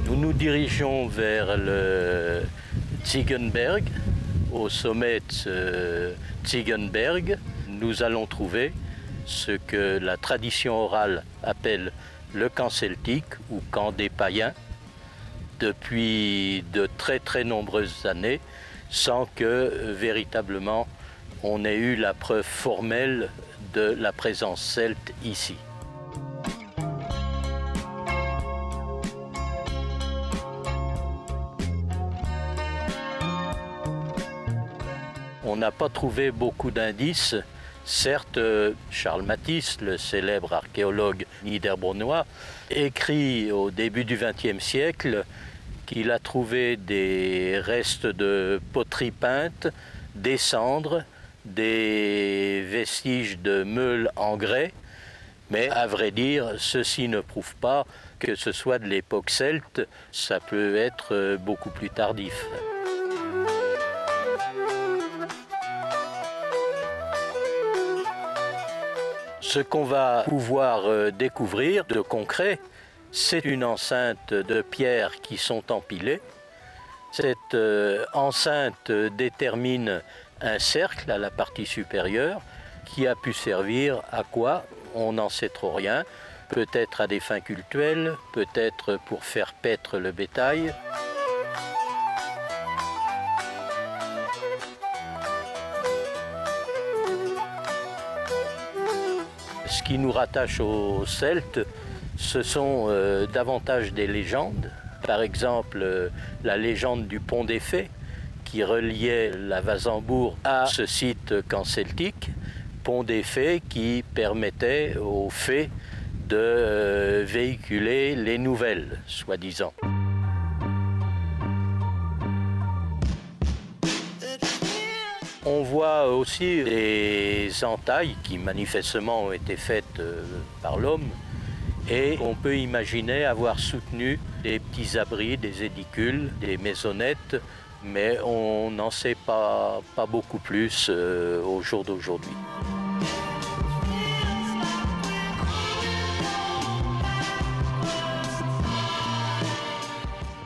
Nous nous dirigeons vers le Ziegenberg. Au sommet de ce Ziegenberg, nous allons trouver ce que la tradition orale appelle le camp celtique ou camp des païens depuis de très nombreuses années, sans que véritablement on ait eu la preuve formelle de la présence celte ici. On n'a pas trouvé beaucoup d'indices. Certes, Charles Matisse, le célèbre archéologue niederbronnois, écrit au début du XXe siècle qu'il a trouvé des restes de poteries peintes, des cendres, des vestiges de meules en grès, mais à vrai dire, ceci ne prouve pas que ce soit de l'époque celte, ça peut être beaucoup plus tardif. Ce qu'on va pouvoir découvrir de concret, c'est une enceinte de pierres qui sont empilées. Cette enceinte détermine un cercle à la partie supérieure qui a pu servir à quoi? On n'en sait trop rien. Peut-être à des fins cultuelles, peut-être pour faire paître le bétail. Ce qui nous rattache aux Celtes, ce sont davantage des légendes. Par exemple, la légende du pont des Fées, qui reliait la Wassembourg à ce site camp celtique. Pont des Fées qui permettait aux fées de véhiculer les nouvelles, soi-disant. On voit aussi des entailles qui manifestement ont été faites par l'homme et on peut imaginer avoir soutenu des petits abris, des édicules, des maisonnettes, mais on n'en sait pas beaucoup plus au jour d'aujourd'hui.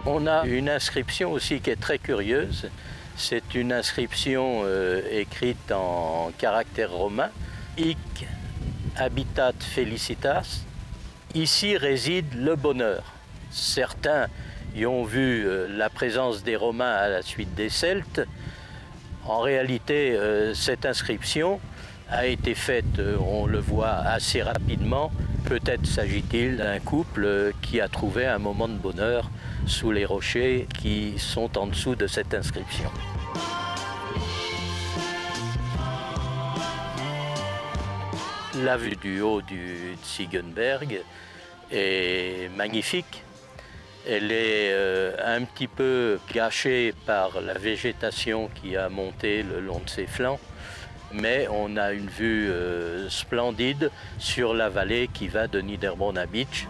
On a une inscription aussi qui est très curieuse. C'est une inscription écrite en caractère romain. Hic habitat felicitas. Ici réside le bonheur. Certains y ont vu la présence des Romains à la suite des Celtes. En réalité, cette inscription a été faite, on le voit assez rapidement. Peut-être s'agit-il d'un couple qui a trouvé un moment de bonheur sous les rochers qui sont en dessous de cette inscription. La vue du haut du Ziegenberg est magnifique. Elle est un petit peu gâchée par la végétation qui a monté le long de ses flancs, mais on a une vue splendide sur la vallée qui va de Niederbronner Beach.